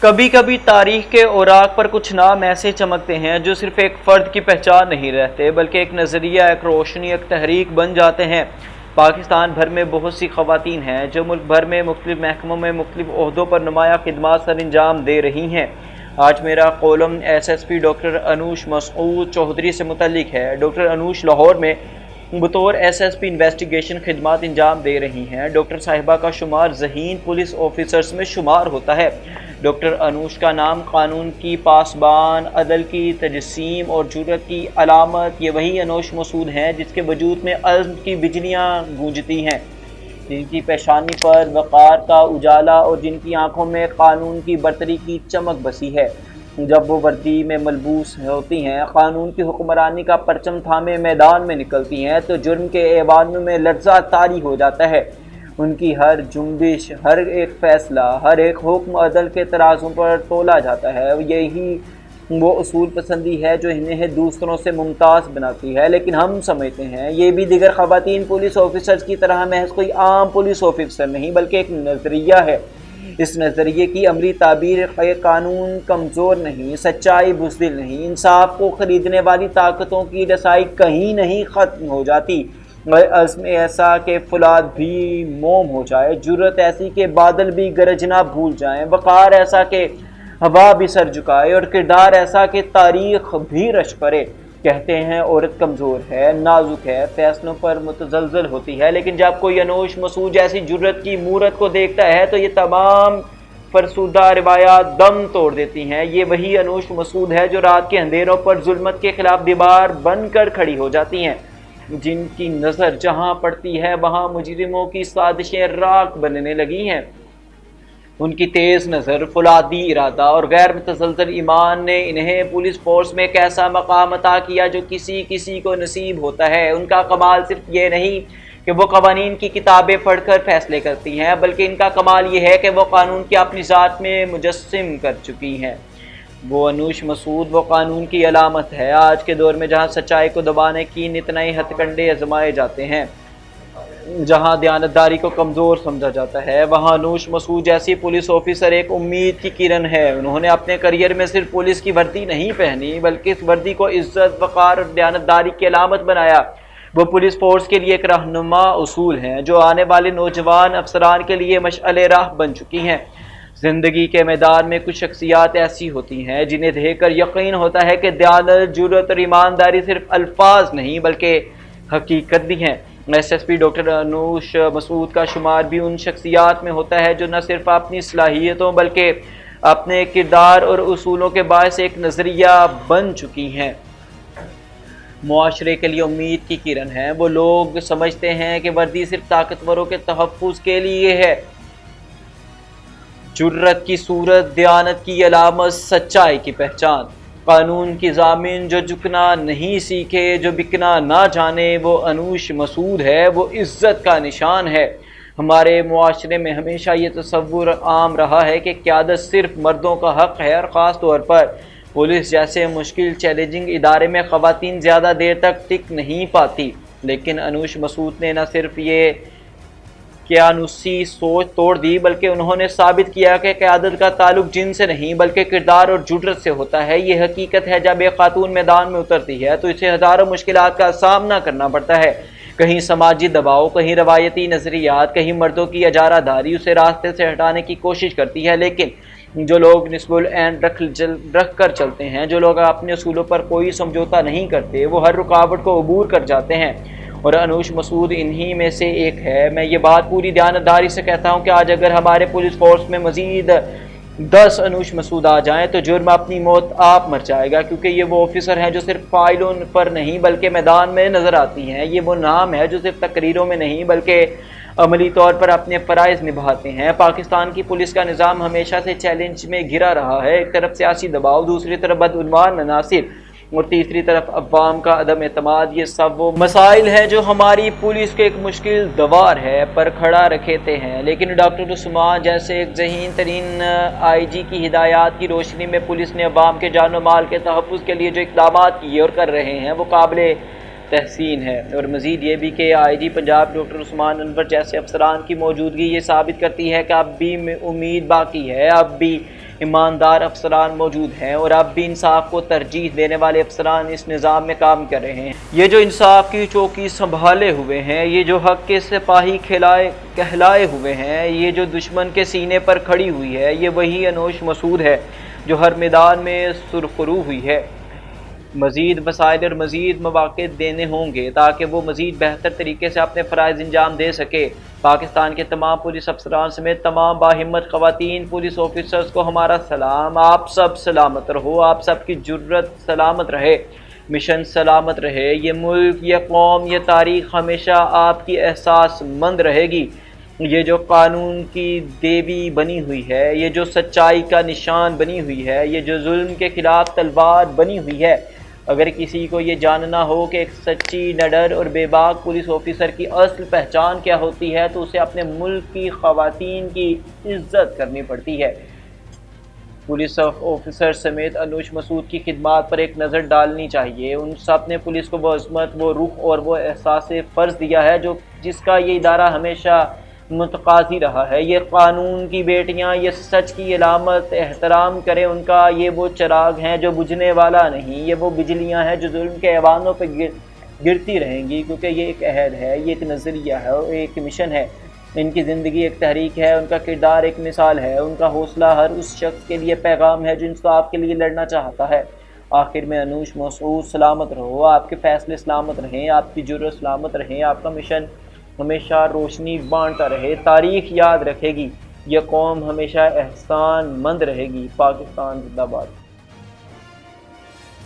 کبھی کبھی تاریخ کے اوراق پر کچھ نام ایسے چمکتے ہیں جو صرف ایک فرد کی پہچان نہیں رہتے بلکہ ایک نظریہ، ایک روشنی، ایک تحریک بن جاتے ہیں۔ پاکستان بھر میں بہت سی خواتین ہیں جو ملک بھر میں مختلف محکموں میں مختلف عہدوں پر نمایاں خدمات سر انجام دے رہی ہیں۔ آج میرا column S S P doctor Anoosh Masood Chaudhry سے متعلق ہے۔ ڈاکٹر انوش لاہور میں بطور ایس ایس پی انویسٹیگیشن خدمات انجام دے رہی ہیں۔ ڈاکٹر صاحبہ کا شمار ذہین پولیس آفیسرز میں شمار ہوتا ہے۔ ڈاکٹر انوش کا نام قانون کی پاسبان، عدل کی تجسیم اور جرأت کی علامت، یہ وہی انوش مسعود ہیں جس کے وجود میں عزم کی بجلیاں گونجتی ہیں، جن کی پیشانی پر وقار کا اجالا اور جن کی آنکھوں میں قانون کی برتری کی چمک بسی ہے۔ جب وہ وردی میں ملبوس ہوتی ہیں، قانون کی حکمرانی کا پرچم تھامے میدان میں نکلتی ہیں تو جرم کے ایوانوں میں لرزہ طاری ہو جاتا ہے۔ ان کی ہر جنبش، ہر ایک فیصلہ، ہر ایک حکم عدل کے ترازوں پر تولا جاتا ہے۔ یہی وہ اصول پسندی ہے جو انہیں دوسروں سے ممتاز بناتی ہے، لیکن ہم سمجھتے ہیں یہ بھی دیگر خواتین پولیس آفیسرز کی طرح محض کوئی عام پولیس آفیسر نہیں بلکہ ایک نظریہ ہے۔ اس نظریے کی عملی تعبیر قانون کمزور نہیں، سچائی بزدل نہیں، انصاف کو خریدنے والی طاقتوں کی رسائی کہیں نہیں ختم ہو جاتی، عزم ایسا کہ فولاد بھی موم ہو جائے، جرأت ایسی کہ بادل بھی گرجنا بھول جائیں، وقار ایسا کہ ہوا بھی سر جھکائے اور کردار ایسا کہ تاریخ بھی رشک کرے۔ کہتے ہیں عورت کمزور ہے، نازک ہے، فیصلوں پر متزلزل ہوتی ہے، لیکن جب کوئی انوش مسعود جیسی جرأت کی مورت کو دیکھتا ہے تو یہ تمام فرسودہ روایات دم توڑ دیتی ہیں۔ یہ وہی انوش مسعود ہے جو رات کے اندھیروں پر ظلمت کے خلاف دیوار بن کر کھڑی ہو جاتی ہیں، جن کی نظر جہاں پڑتی ہے وہاں مجرموں کی سازشیں راکھ بننے لگی ہیں۔ ان کی تیز نظر، فولادی ارادہ اور غیر متزلزل ایمان نے انہیں پولیس فورس میں ایک ایسا مقام عطا کیا جو کسی کو نصیب ہوتا ہے۔ ان کا کمال صرف یہ نہیں کہ وہ قوانین کی کتابیں پڑھ کر فیصلے کرتی ہیں، بلکہ ان کا کمال یہ ہے کہ وہ قانون کی اپنی ذات میں مجسم کر چکی ہیں۔ وہ انوش مسعود وہ قانون کی علامت ہے۔ آج کے دور میں جہاں سچائی کو دبانے کی نت نئے ہتھ کنڈے آزمائے جاتے ہیں، جہاں دیانتداری کو کمزور سمجھا جاتا ہے، وہاں انوش مسعود جیسی پولیس آفیسر ایک امید کی کرن ہے۔ انہوں نے اپنے کریئر میں صرف پولیس کی وردی نہیں پہنی بلکہ اس وردی کو عزت، وقار اور دیانتداری کی علامت بنایا۔ وہ پولیس فورس کے لیے ایک رہنما اصول ہیں جو آنے والے نوجوان افسران کے لیے مشعل راہ بن چکی ہیں۔ زندگی کے میدان میں کچھ شخصیات ایسی ہوتی ہیں جنہیں دیکھ کر یقین ہوتا ہے کہ دیانت، جرأت اور ایمانداری صرف الفاظ نہیں بلکہ حقیقت بھی ہیں۔ S S P doctor Anoosh مسعود کا شمار بھی ان شخصیات میں ہوتا ہے جو نہ صرف اپنی صلاحیتوں بلکہ اپنے کردار اور اصولوں کے باعث ایک نظریہ بن چکی ہیں، معاشرے کے لیے امید کی کرن ہے۔ وہ لوگ سمجھتے ہیں کہ وردی صرف طاقتوروں کے تحفظ کے لیے ہے، جرأت کی صورت، دیانت کی علامت، سچائی کی پہچان۔ قانون کی ضامن جو جھکنا نہیں سیکھے، جو بکنا نہ جانے، وہ انوش مسعود ہے، وہ عزت کا نشان ہے۔ ہمارے معاشرے میں ہمیشہ یہ تصور عام رہا ہے کہ قیادت صرف مردوں کا حق ہے، اور خاص طور پر پولیس جیسے مشکل چیلنجنگ ادارے میں خواتین زیادہ دیر تک ٹک نہیں پاتی۔ لیکن انوش مسعود نے نہ صرف یہ قیانوسی سوچ توڑ دی بلکہ انہوں نے ثابت کیا کہ قیادت کا تعلق جن سے نہیں بلکہ کردار اور جرأت سے ہوتا ہے۔ یہ حقیقت ہے جب ایک خاتون میدان میں اترتی ہے تو اسے ہزاروں مشکلات کا سامنا کرنا پڑتا ہے، کہیں سماجی دباؤ، کہیں روایتی نظریات، کہیں مردوں کی اجارہ داری اسے راستے سے ہٹانے کی کوشش کرتی ہے، لیکن جو لوگ نصب العین رکھ کر چلتے ہیں، جو لوگ اپنے اصولوں پر کوئی سمجھوتا نہیں کرتے، وہ ہر رکاوٹ کو عبور کر جاتے ہیں، اور انوش مسعود انہی میں سے ایک ہے۔ میں یہ بات پوری دیانتداری سے کہتا ہوں کہ آج اگر ہمارے پولیس فورس میں مزید 10 انوش مسعود آ جائیں تو جرم اپنی موت آپ مر جائے گا، کیونکہ یہ وہ آفیسر ہیں جو صرف فائلوں پر نہیں بلکہ میدان میں نظر آتی ہیں۔ یہ وہ نام ہے جو صرف تقریروں میں نہیں بلکہ عملی طور پر اپنے فرائض نبھاتے ہیں۔ پاکستان کی پولیس کا نظام ہمیشہ سے چیلنج میں گھرا رہا ہے، ایک طرف سیاسی دباؤ، دوسری طرف بدعنوان عناصر اور تیسری طرف عوام کا عدم اعتماد۔ یہ سب وہ مسائل ہیں جو ہماری پولیس کے ایک مشکل دوار ہے پر کھڑا رکھتے ہیں، لیکن ڈاکٹر عثمان جیسے ایک ذہین ترین آئی جی کی ہدایات کی روشنی میں پولیس نے عوام کے جان و مال کے تحفظ کے لیے جو اقدامات کیے اور کر رہے ہیں وہ قابل تحسین ہے۔ اور مزید یہ بھی کہ آئی جی پنجاب ڈاکٹر عثمان انور جیسے افسران کی موجودگی یہ ثابت کرتی ہے کہ اب بھی امید باقی ہے، اب بھی ایماندار افسران موجود ہیں اور اب بھی انصاف کو ترجیح دینے والے افسران اس نظام میں کام کر رہے ہیں۔ یہ جو انصاف کی چوکی سنبھالے ہوئے ہیں، یہ جو حق کے سپاہی کہلائے ہوئے ہیں، یہ جو دشمن کے سینے پر کھڑی ہوئی ہے، یہ وہی انوش مسعود ہے جو ہر میدان میں سرخرو ہوئی ہے۔ مزید وسائل اور مزید مواقع دینے ہوں گے تاکہ وہ مزید بہتر طریقے سے اپنے فرائض انجام دے سکے۔ پاکستان کے تمام پولیس افسران سمیت تمام باہمت خواتین پولیس آفیسرز کو ہمارا سلام۔ آپ سب سلامت رہو، آپ سب کی جرت سلامت رہے، مشن سلامت رہے، یہ ملک، یہ قوم، یہ تاریخ ہمیشہ آپ کی احساس مند رہے گی۔ یہ جو قانون کی دیوی بنی ہوئی ہے، یہ جو سچائی کا نشان بنی ہوئی ہے، یہ جو ظلم کے خلاف تلوار بنی ہوئی ہے، اگر کسی کو یہ جاننا ہو کہ ایک سچی، نڈر اور بے باک پولیس آفیسر کی اصل پہچان کیا ہوتی ہے تو اسے اپنے ملک کی خواتین کی عزت کرنی پڑتی ہے۔ پولیس آفیسر سمیت انوش مسعود کی خدمات پر ایک نظر ڈالنی چاہیے۔ ان سب نے پولیس کو وہ عظمت، وہ رخ اور وہ احساس فرض دیا ہے جس کا یہ ادارہ ہمیشہ متقاضی رہا ہے۔ یہ قانون کی بیٹیاں، یہ سچ کی علامت، احترام کریں ان کا۔ یہ وہ چراغ ہیں جو بجھنے والا نہیں، یہ وہ بجلیاں ہیں جو ظلم کے ایوانوں پہ گرتی رہیں گی، کیونکہ یہ ایک عہد ہے، یہ ایک نظریہ ہے اور ایک مشن ہے۔ ان کی زندگی ایک تحریک ہے، ان کا کردار ایک مثال ہے، ان کا حوصلہ ہر اس شخص کے لیے پیغام ہے جو انصاف کے لیے لڑنا چاہتا ہے۔ آخر میں انوش مسعود سلامت رہو، آپ کے فیصلے سلامت رہیں، آپ کی جرأت سلامت رہیں، آپ کا مشن ہمیشہ روشنی بانٹتا رہے، تاریخ یاد رکھے گی، یہ قوم ہمیشہ احسان مند رہے گی۔ پاکستان زندہ باد۔